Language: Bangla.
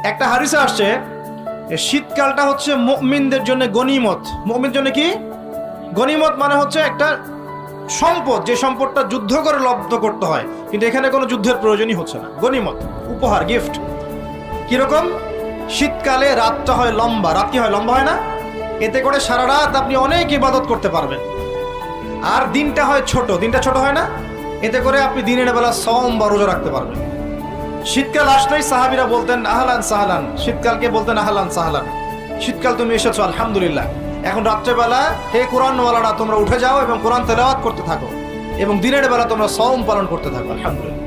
একটা হাদিসে আসছে শীতকালটা হচ্ছে মুমিনদের জন্য গনিমত। মুমিনদের জন্য কি গনিমত? মানে হচ্ছে একটা সম্পদ, যে সম্পদটা যুদ্ধ করে লব্ধ করতে হয়, কিন্তু এখানে কোনো যুদ্ধের প্রয়োজনই হচ্ছে না। গনিমত, উপহার, গিফট। কিরকম? শীতকালে রাতটা হয় লম্বা। রাত কি হয়? লম্বা হয় না? এতে করে সারা রাত আপনি অনেক ইবাদত করতে পারবেন। আর দিনটা হয় ছোট। দিনটা ছোট হয় না? এতে করে আপনি দিনের বেলা সওম বা রোজা রাখতে পারবেন। শীতকাল আসলেই সাহাবীরা বলতেন আহলান সাহলান। শীতকালকে বলতেন আহলান সাহলান, শীতকাল তুমি এসেছো, আলহামদুলিল্লাহ। এখন রাত্রেবেলা হে কোরআনওয়ালারা তোমরা উঠে যাও এবং কোরআন তেলাওয়াত করতে থাকো, এবং দিনের বেলা তোমরা সওম পালন করতে থাকো, আলহামদুলিল্লাহ।